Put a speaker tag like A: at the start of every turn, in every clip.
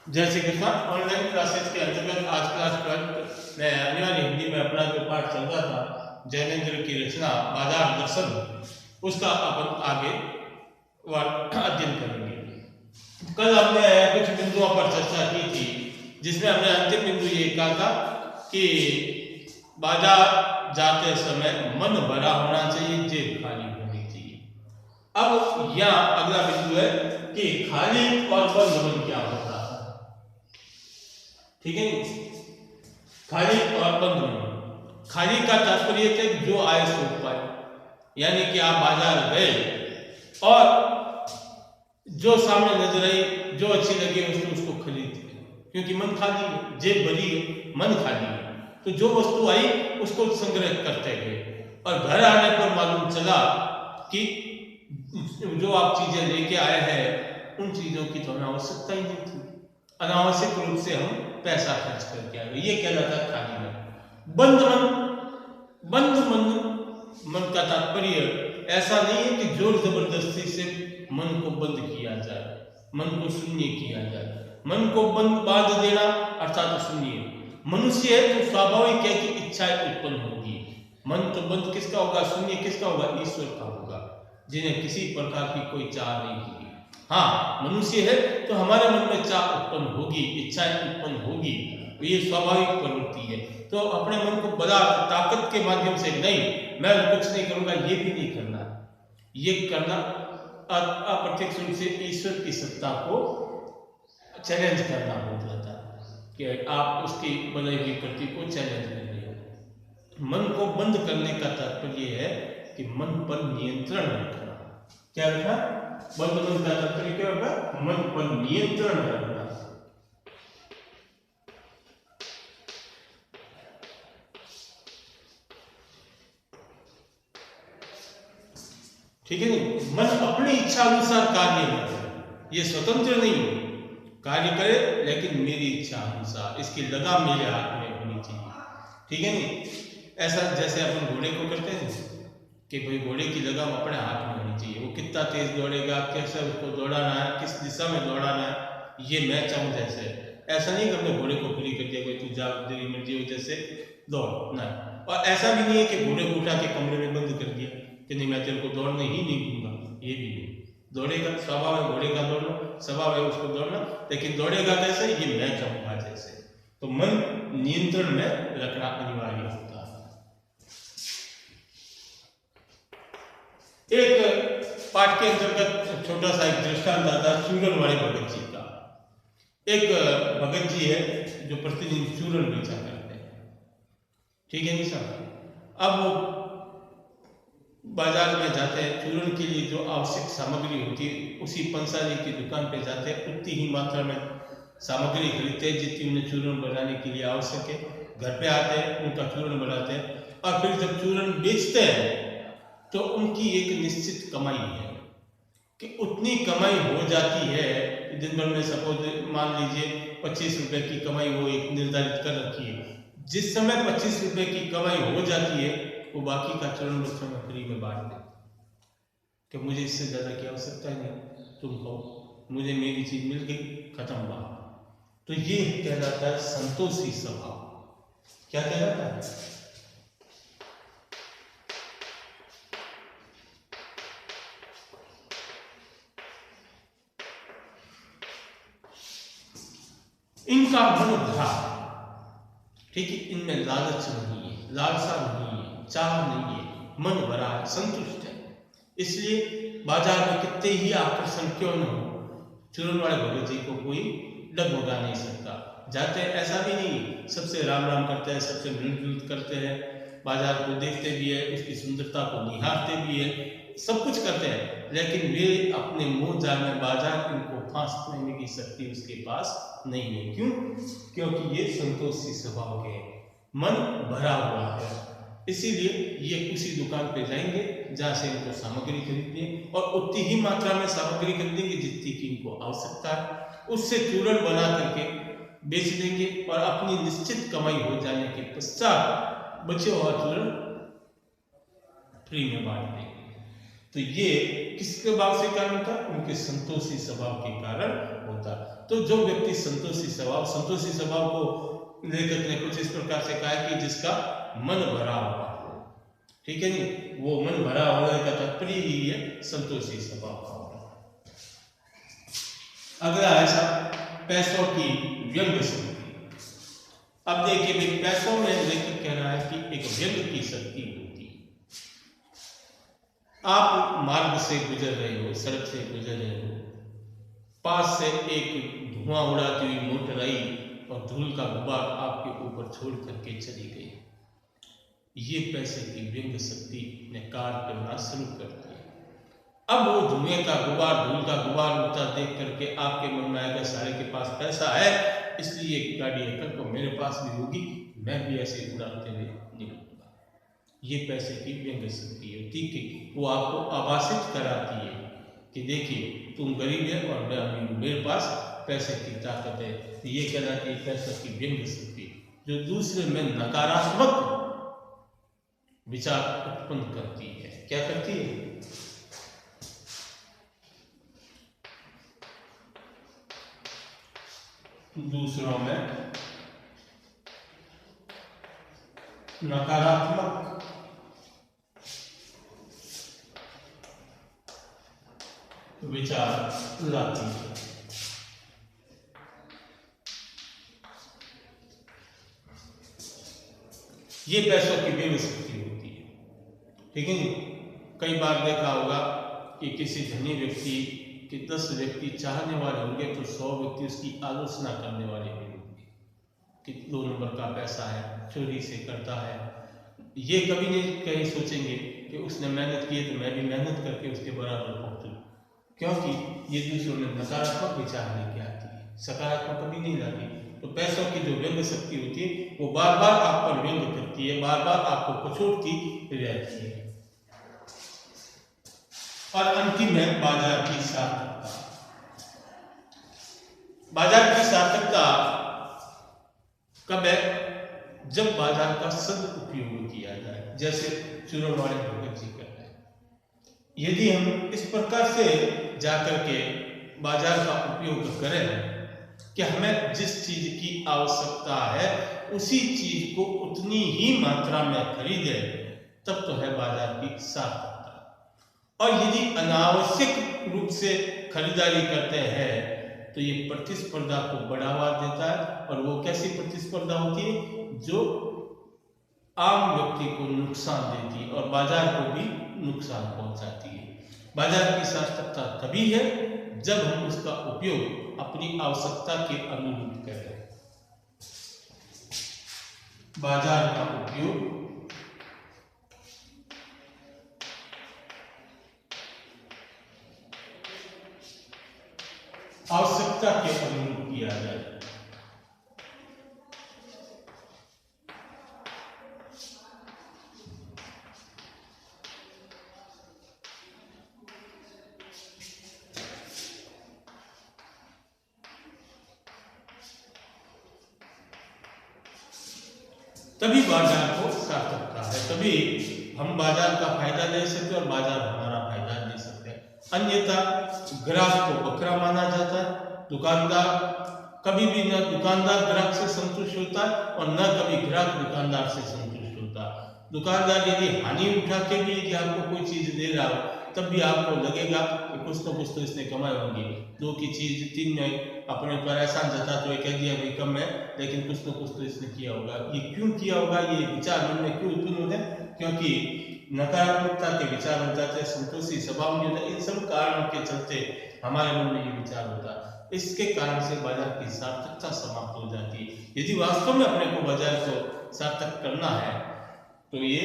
A: जय Shri Krishna. Online classes के अंतर्गत आज क्लास 12 में अनिवार्य हिंदी में अपना जो पाठ चल रहा था जैनेन्द्र की रचना बाजार दर्शन, उसका अपन आगे अध्ययन करेंगे। कल हमने कुछ बिंदुओं पर चर्चा की थी, जिसमें हमने अंतिम बिंदु ये कहा था कि बाजार जाते समय मन भरा होना चाहिए, जेब खाली होनी चाहिए। अब यहाँ अगला बिंदु है कि खाली और बंद मन क्या होता है। ठीक है, खाली और बंद मन। खाली का तात्पर्य है कि जो आए सो पाए, यानी कि आप बाजार गए और जो सामने नजर आई, जो अच्छी लगी उसको खरीद लिया, क्योंकि मन खाली है, जेब भरी है, मन खाली है। तो जो वस्तु आई उसको संग्रह करते गए और घर आने पर मालूम चला कि जो आप चीजें लेके आए हैं उन चीजों की तो हमें आवश्यकता ही नहीं थी, अनावश्यक रूप से हम पैसा खर्च करके आ गए। ये कहलाता है खाली मन। बंद मन, बंद मन का तात्पर्य ऐसा नहीं है कि जोर जबरदस्ती से मन को बंद किया जाए, मन को शून्य किया जाए। मन को बंद बांध देना अर्थात शून्य। मनुष्य है तो स्वाभाविक है कि इच्छाएं उत्पन्न होगी। मन तो बंद किसका होगा, शून्य किसका होगा, ईश्वर का होगा, जिन्हें किसी प्रकार की कोई चाह नहीं होगी। हाँ, मनुष्य है तो हमारे मन में चाह उत्पन्न होगी, इच्छाएं उत्पन्न होगी, ये स्वाभाविक प्रवृत्ति है। तो अपने मन को बड़ा ताकत के माध्यम से नहीं, मैं कुछ नहीं करूंगा, ये भी नहीं करना। ये करना अप्रत्यक्ष रूप से ईश्वर की सत्ता को चैलेंज करना हो जाता है कि आप उसकी बनाई हुई कृति को चैलेंज कर रहे हो। मन को बंद करने का तात्पर्य है कि मन पर नियंत्रण रखना। क्या रखना? बंद मन का तात्पर्य क्या होगा? मन पर नियंत्रण रखना। ठीक है नहीं, मन अपनी इच्छा अनुसार कार्य न करे, ये स्वतंत्र नहीं हो, कार्य करे लेकिन मेरी इच्छा अनुसार, इसकी लगाम मेरे हाथ में होनी चाहिए। ठीक है नहीं, ऐसा जैसे अपन घोड़े को करते हैं कि भाई घोड़े की लगाम अपने हाथ में होनी चाहिए, वो कितना तेज दौड़ेगा, कैसे उसको दौड़ाना है, किस दिशा में दौड़ाना है, ये मैं चाहूँ जैसे। ऐसा नहीं कि हमने घोड़े को फ्री कर दिया, कोई तू जा तेरी मर्जी हो जैसे दौड़, नहीं। और ऐसा भी नहीं है कि घोड़े को उठा के कमरे में बंद कर दिया कि नहीं मैं तेरे को दौड़ने ही नहीं दूंगा, ये भी नहीं। दौड़ेगा, स्वभाव है घोड़े का दौड़ना, स्वभाव है उसको दौड़ना, लेकिन दौड़ेगा कैसे, ये मैं चाहूंगा जैसे। तो मन नियंत्रण में रखना अनिवार्य होता है। एक पाठ के अंतर्गत छोटा सा एक दृष्टांत आता है चूरन वाले भगत जी का। एक भगत जी है जो प्रतिदिन चूरन बेचा करते हैं। ठीक है नहीं साहब, अब बाजार में जाते हैं, चूरन के लिए जो आवश्यक सामग्री होती है उसी पंसारी की दुकान पे जाते हैं, उतनी ही मात्रा में सामग्री खरीदते हैं जितनी उन्हें चूरन बनाने के लिए आवश्यक है। घर पे आते हैं, उनका चूरन बनाते हैं और फिर जब चूरन बेचते हैं तो उनकी एक निश्चित कमाई है कि उतनी कमाई हो जाती है। दिन भर में सपोज मान लीजिए 25 रुपए की कमाई वो एक निर्धारित कर रखी है। जिस समय 25 रुपए की कमाई हो जाती है वो बाकी का चूरन बच्चों में फ्री में बांट देते कि मुझे इससे ज्यादा की आवश्यकता नहीं, तुम कहो, मुझे मेरी चीज मिल गई, खत्म बात। तो ये कहलाता है संतोषी स्वभाव। क्या कहलाता है? इनका मन भरा, ठीक है, इनमें लालच नहीं है, लालसा नहीं है, चाह नहीं है, मन भरा है, संतुष्ट है। इसलिए बाजार में कितने ही आकर्षण क्यों न हो, चूरन वाले भगत जी को कोई डगमगा नहीं सकता। जाते हैं, ऐसा भी नहीं सबसे राम राम करते हैं, सबसे मिलजुल करते हैं, बाजार को देखते भी है, उसकी सुंदरता को निहारते भी है, सब कुछ करते हैं, लेकिन वे अपने मुंह जाल में बाजार इनको फांस लेने की शक्ति उसके पास नहीं है। क्यों? क्योंकि ये संतोषी स्वभाव के, मन भरा हुआ है। इसीलिए ये उसी दुकान पे जाएंगे जहां से इनको सामग्री खरीदनी है और उतनी ही मात्रा में सामग्री खरीदेंगे जितनी की इनको आवश्यकता है, उससे चूरन बना करके बेच देंगे और अपनी निश्चित कमाई हो जाने के पश्चात बचे हुआ चूरन फ्री में बांट देंगे। तो ये किसके स्वभाव से कारण होता है? उनके संतोषी स्वभाव के कारण होता है। तो जो व्यक्ति संतोषी स्वभाव को लेखक ने कुछ इस प्रकार से कहा है कि जिसका मन भरा हुआ हो, ठीक है जी, वो मन भरा होने का तात्पर्य ही है संतोषी स्वभाव का होना। अगला है साहब पैसों की व्यंग शक्ति। अब देखिए भाई, पैसों में लेखक कह रहा है कि एक व्यंग की शक्ति होती है। आप मार्ग से गुजर रहे हो, सड़क से गुजर रहे हो, पास से एक धुआं उड़ाती हुई मोटर आई और धूल का गुब्बार आपके ऊपर छोड़ करके चली गई। ये पैसे की व्यंग शक्ति ने कार्य करना शुरू कर दिया। अब वो धुएं का गुब्बार, धूल का गुब्बार उड़ता देख करके आपके मन में आएगा सारे के पास पैसा है, इसलिए गाड़ी कल को मेरे पास भी होगी, मैं भी ऐसे उड़ाते हुए निकलूंगा। ये पैसे की व्यंग शक्ति होती है कि वो आपको आभासित कराती है कि देखिए तुम गरीब है और मैं अमीर हूं, मेरे पास पैसे की ताकत है। तो ये कहलाती है पैसे की व्यंग शक्ति, जो दूसरे में नकारात्मक विचार उत्पन्न करती है। क्या करती है? दूसरों में नकारात्मक विचार लाती है। ये पैसों की व्यंग शक्ति होती है, ठीक है जी। कई बार देखा होगा कि किसी धनी व्यक्ति के 10 व्यक्ति चाहने वाले होंगे तो 100 व्यक्ति उसकी आलोचना करने वाले भी होंगे कि 2 नंबर का पैसा है, चोरी से करता है। ये कभी नहीं कहीं सोचेंगे कि उसने मेहनत की है तो मैं भी मेहनत करके उसके बराबर पहुंचूं, क्योंकि ये दूसरों में नकारात्मक विचार लेके आती है, सकारात्मक कभी नहीं लाती। तो पैसों की जो व्यंग शक्ति होती है वो बार बार आप पर व्यंग करती है, बार बार आपको कचोटती रहती है। और अंतिम है बाजार की सार्थकता। बाजार की सार्थकता कब है? जब बाजार का सदुपयोग किया जाए, जैसे चूरनवाड़े भगत जी कर रहे हैं। यदि हम इस प्रकार से जाकर के बाजार का उपयोग करें कि हमें जिस चीज की आवश्यकता है उसी चीज को उतनी ही मात्रा में खरीदें, तब तो है बाजार की सार्थकता। और यदि अनावश्यक रूप से खरीदारी करते हैं तो ये प्रतिस्पर्धा को बढ़ावा देता है। और वो कैसी प्रतिस्पर्धा होती है? जो आम व्यक्ति को नुकसान देती है और बाजार को भी नुकसान पहुंचाती है। बाजार की सार्थकता तभी है जब हम उसका उपयोग अपनी आवश्यकता के अनुरूप करें। बाजार का उपयोग आवश्यकता के अनुरूप किया जाए। तभी बाजार को सार्थकता है, तभी हम बाजार का फायदा ले सकते हैं और बाजार हमारा फायदा ले सकते हैं। अन्यथा ग्राहक को बकरा माना जाता है। दुकानदार कभी भी न दुकानदार ग्राहक से संतुष्ट होता है और न कभी ग्राहक दुकानदार से संतुष्ट होता है। दुकानदार यदि हानि उठा के भी यदि आपको कोई चीज दे रहा हो तब भी आपको लगेगा कि कुछ तो इसने कमाए होंगे। 2 की चीज 3 में अपने पर एहसान जताते हुए कह दिया भाई कम है, लेकिन कुछ तो इसने किया होगा। ये क्यों किया होगा? ये विचार मन में क्यों उत्पन्न होते हैं? क्योंकि नकारात्मकता के विचार हो जाते हैं, संतोषी स्वभाव नहीं होता। इन सब कारणों के चलते हमारे मन में ये विचार होता है। इसके कारण से बाजार की सार्थकता समाप्त हो जाती है। यदि वास्तव में अपने को बाजार को सार्थक करना है तो ये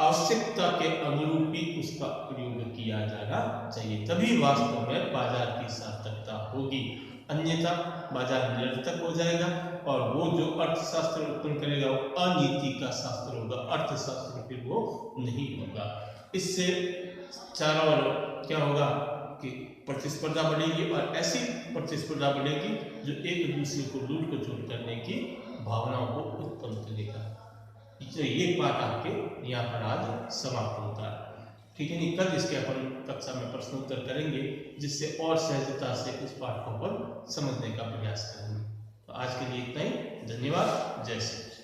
A: आवश्यकता के अनुरूप ही उसका प्रयोग किया जाना चाहिए, तभी वास्तव में बाजार की सार्थकता होगी। अन्यथा बाजार निरर्थक हो जाएगा और वो जो अर्थशास्त्र उत्पन्न करेगा वो अनीति का शास्त्र होगा, अर्थशास्त्र फिर वो नहीं होगा। इससे चारों ओर क्या होगा कि प्रतिस्पर्धा बढ़ेगी और ऐसी प्रतिस्पर्धा बढ़ेगी जो एक दूसरे को लूट को चोट करने की भावनाओं को उत्पन्न करेगा। तो ये पाठ आपके यहाँ पर आज समाप्त होता है। ठीक है नहीं, कल इसके अपन कक्षा में प्रश्न उत्तर करेंगे, जिससे और सहजता से इस पाठ को अपन समझने का प्रयास करेंगे। तो आज के लिए इतना ही। धन्यवाद। जय श्री कृष्ण।